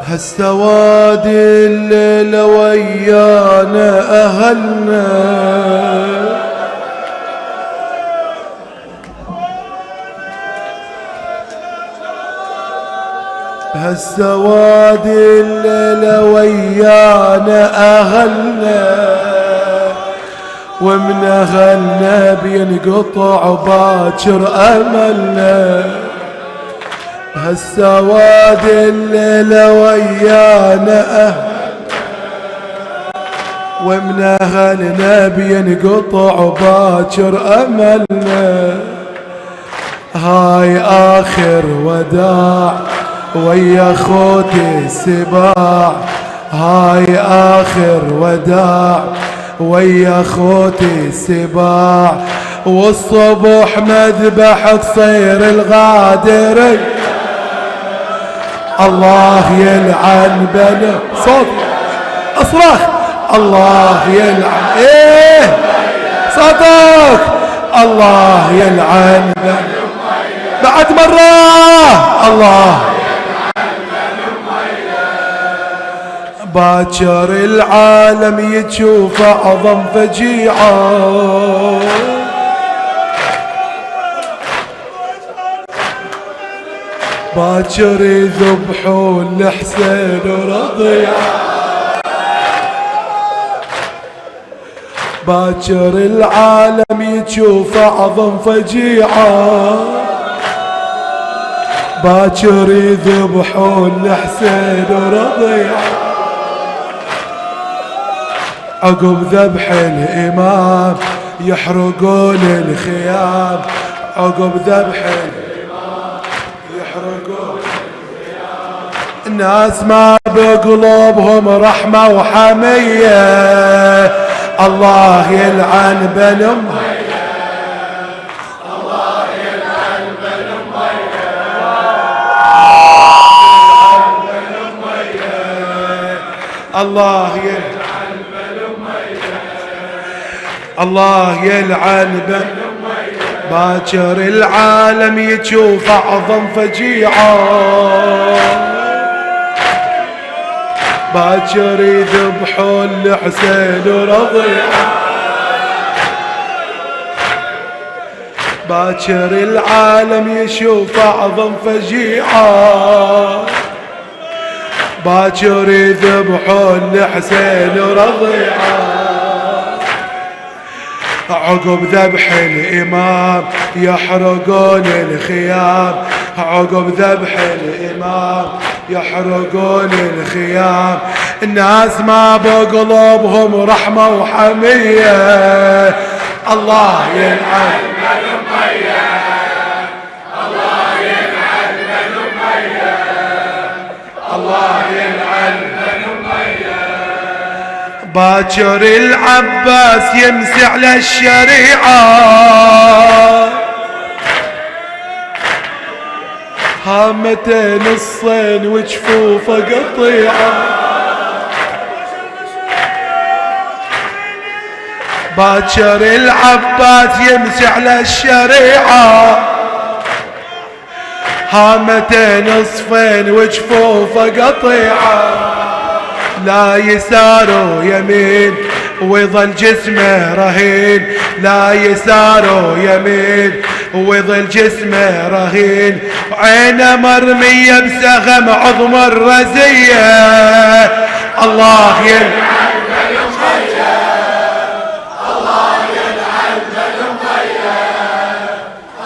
هالسواد الليلة ويانا أهلنا، هالسواد الليلة ويانا أهلنا، ومن أهلنا بينقطع باكر أملنا. هالسواد الليلة ويانا أهلنا، ومن أهلنا بينقطع باكر أملنا. هاي آخر وداع ويا خوتي السباع، هاي آخر وداع ويا خوتي السباع، والصبح مذبح تصير الغادر. الله يلعن بني صوت اصرخ، الله يلعن ايه صوتك، الله يلعن بني بعد مرة، الله باكر العالم يشوف أعظم فجيعة، باكر يذبحون لحسين ورضيعة، باكر العالم يشوف أعظم فجيعة، باكر يذبحون لحسين ورضيعة. عقب ذبح الإمام يحرقون الخيام، عقب ذبح الإمام يحرقون الخيام. الناس ما بقلوبهم رحمة وحمية، الله يلعن بني أمية، الله يلعن بني أمية، الله يلعن، الله يلعن بني باكر العالم يشوف أعظم فجيعة، باكر يذبحون لحسين ورضيعة، باكر العالم يشوف أعظم فجيعة، باكر يذبحون لحسين ورضيعة. عقب ذبح الإمام يحرقون الخيام، عقب ذبح الإمام يحرقون الخيام. الناس ما بقلوبهم رحمة وحمية، الله يلعن بني أمية، الله يلعن بني أمية، الله يلعن بني أمية. باكر العباس يمسي على الشريعة، هامته نصين وجفوفه قطيعة، باكر العباس يمسي على الشريعة، هامته نصفين وجفوفه قطيعة، لا يسار يمين ويظل جسمه رهين، لا يسار يمين ويظل جسمه رهين، عينه مرمية بسهم عظم الرزية، الله يلعن بني أمية، الله يلعن بني أمية،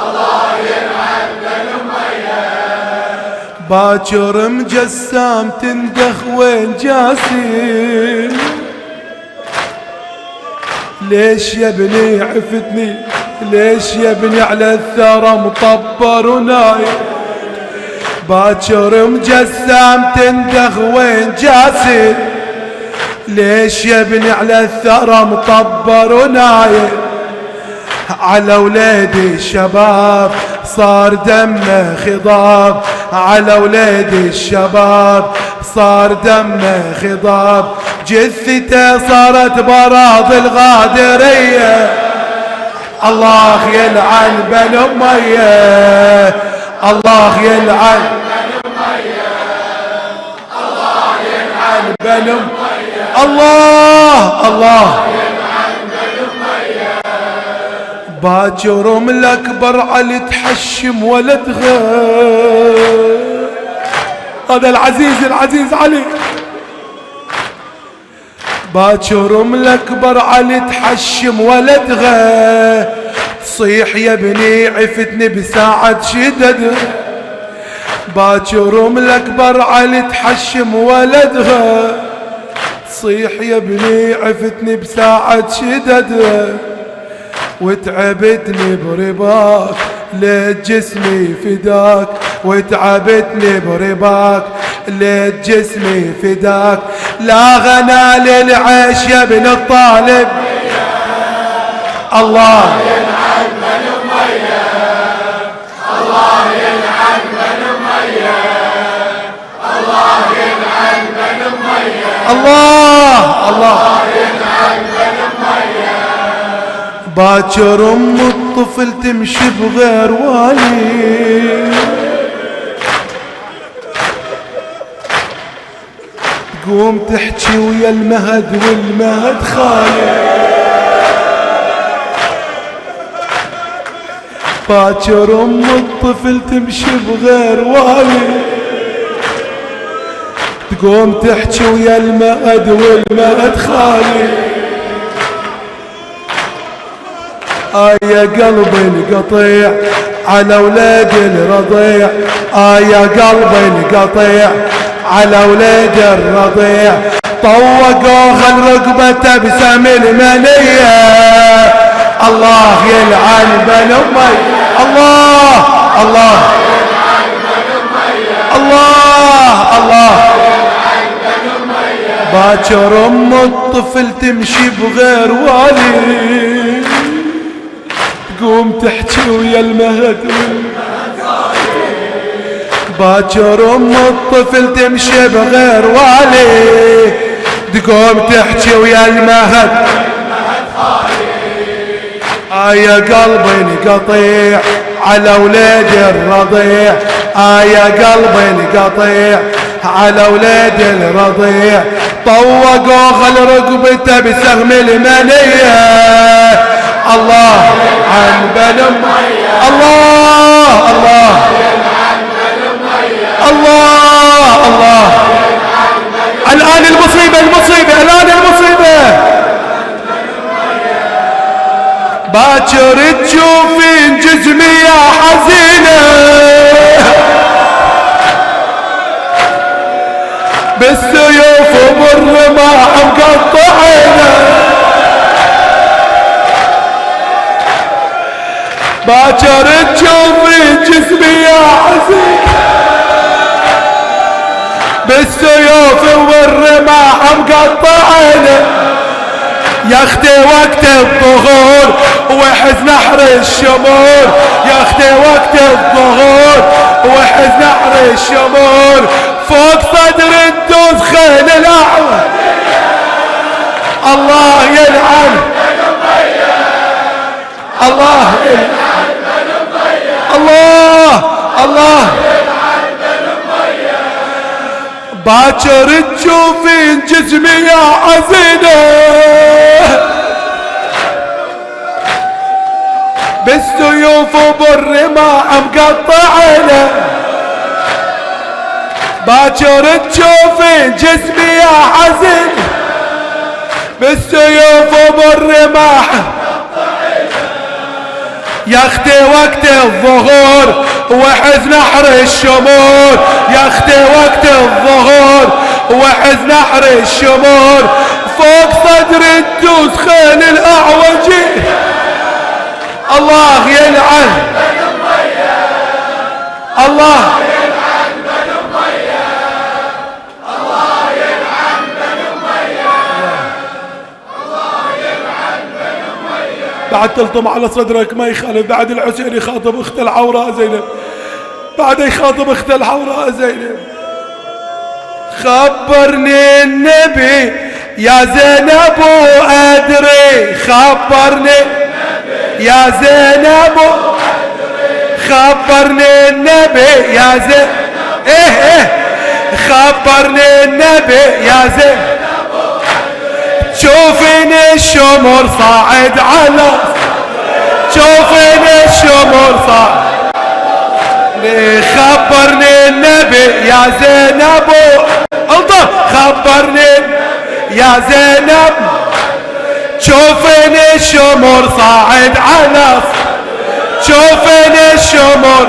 الله يلعن بني أمية. باكر مجسام تندخ وين جاسم، ليش يا ابني عفتني، ليش يا ابني على الثرى مطبر ونايم، باكر مجسام تندخ وين جاسم، ليش يا ابني على الثرى مطبر ونايم، على ولادي الشباب صار دمه خضاب، على ولادي الشباب صار دمه خضاب، جثته صارت براض الغادرية، الله يلعن بني أمية، الله يلعن بني أمية، الله بن الله الله باكر الأكبر علي تحشم ولدها. هذا العزيز علي. باكر الأكبر علي تحشم ولدها. تصيح يا ابني عفتني بساعة شدد. باكر الأكبر علي تحشم ولدها. تصيح يا ابني عفتني بساعة شدد. وتعبتني برباك ليت جسمي فداك. وتعبتني برباك ليت جسمي فداك. لا غنى للعيش يا ابن الطالب. الله يلعن بن أمية. الله يلعن بن أمية. الله يلعن بن أمية. الله يلعن بن أمية. باكر الطفل تمشي بغير والي. تقوم تحكي ويا المهد والمهد خالي. باكر الطفل تمشي بغير والي. تقوم تحكي ويا المهد والمهد خالي. يا قلبي القطيع على ولاد الرضيع. يا قلبي القطيع على ولاد الرضيع. طوقوا خل رقبته بسم المنية. الله يلعن بن أمية. الله الله الله الله. باكر الطفل تمشي بغير والي. تقوم تحكي ويا المهد. باكر الطفل تمشي بغير والي. تقوم تحكي ويا المهد. يا قلبي القطيع على ولاد الرضيع. يا قلبي القطيع على ولاد الرضيع. طوقوا خل رقبته بسهم المنية. الله عن بن أمية. الله الله الله الله. الآن المصيبة الآن المصيبة. باكر تشوفين جسمي يا حزينة. بالسيوف وبالرماح مقطعينه. باكر تشوفين جسمي يا حزينة. بالسيوف والرماح مقطعينه. يا اختي وقت الظهور وحز نحر الشمور. يا اختي وقت الظهور وحز نحر الشمور. فوق صدر الدوز خيل الاعور. الله يلعن الله يلعن الله الله. باكر تشوفين جسمي يا حزينة. بالسيوف وبالرماح مقطعينه. باكر تشوفين جسمي يا حزين. بالسيوف وبالرماح. يا اختي وقت الظهور وحز نحر الشمور. يا اختي وقت الظهور وحز نحر الشمور. فوق صدر الدوس خيل الاعوجي. الله يلعن الله يلعن بن أمية. الله يلعن بن أمية. الله يلعن بن أمية. بعد تلطم على صدرك ما يخالف. بعد الحسين يخاطب اخت العوراء زينب. بعد يخاطب اخت العوراء زينب. خبرني النبي يا زينب وأدري. خبرني يا زينب. خبرني النبي يا زينب. خبرني النبي يا زينب. شوفني الشمر صاعد على شوفني الشمر صاعد خبرني النبي يا زينب خبرني يا زينب شوفني الشمر صاعد على شوفني الشمر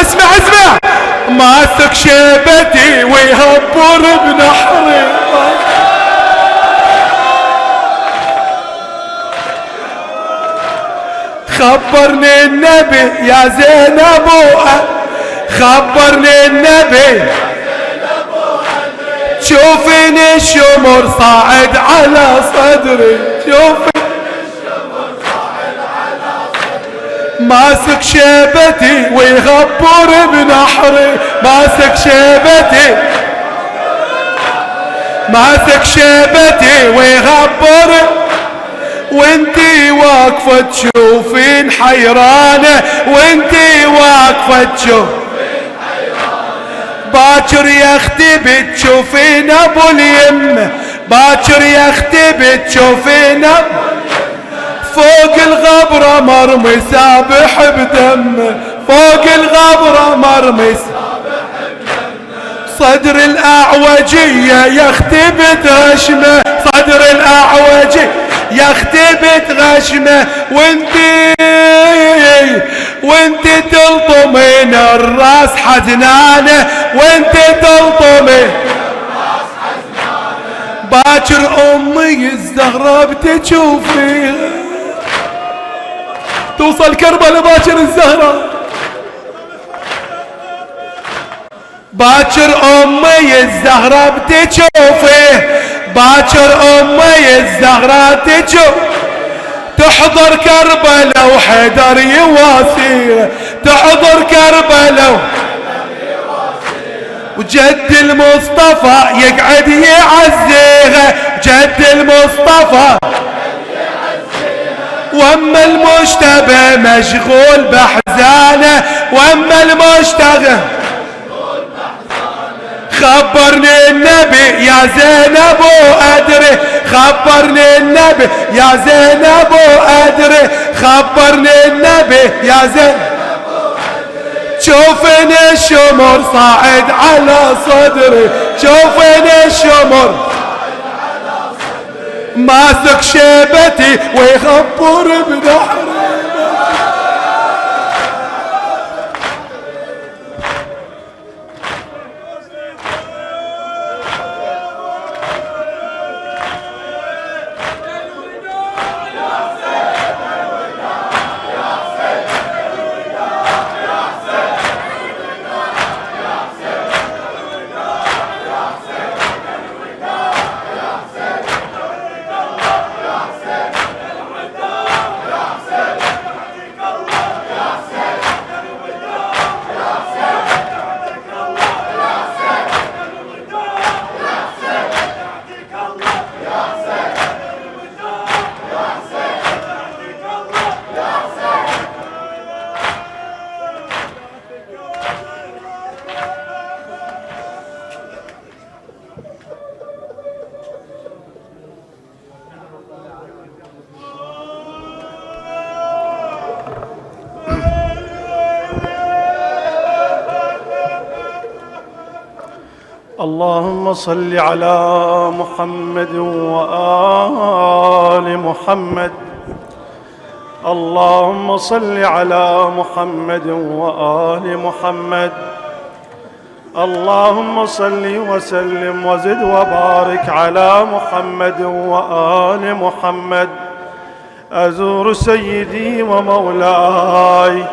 اسمع ماسك شيبتي ويهبر بنحري خبرني النبي يا زينب خبرني النبي شوفني الشمر صاعد على صدري شوفني الشمر صاعد على صدري ماسك شيبتي ويغبر بنحري ماسك شيبتي ماسك شيبتي ويغبر وانتي واقفة تشوفين حيرانة وانتي واقفة تشوفين باكر يا اختي بتشوفين ابو اليمة باكر يا اختي بتشوفين فوق الغبرة مرمي سابح بدمه فوق الغبرة مرمي صدر الأعوجية يا اختي بتغشمه صدر الأعوجية يا اختي بتغشمه وانتي تلطمين الراس حزنانه وانتي تلطمين الراس حزنانه باكر امي الزهرة بتشوفيها توصل كربلاء باكر الزهرة باكر امي الزهرة بتشوفيه باكر امي الزهرة تشوف تحضر كربلاء وحيدر يواسيه تحضر كربلاء وجد المصطفى يقعد يعزيها جد المصطفى واما المجتبى مشغول باحزانه واما المجتبى خبرني النبي يا زينب وادري خبرني النبي يا زينب وادري خبرني النبي يا زينب شوفني الشمر صاعد على صدري شوفني الشمر ماسك شيبتي ويخبر بنحري اللهم صل على محمد وآل محمد اللهم صل على محمد وآل محمد اللهم صل وسلم وزد وبارك على محمد وآل محمد أزور سيدي ومولاي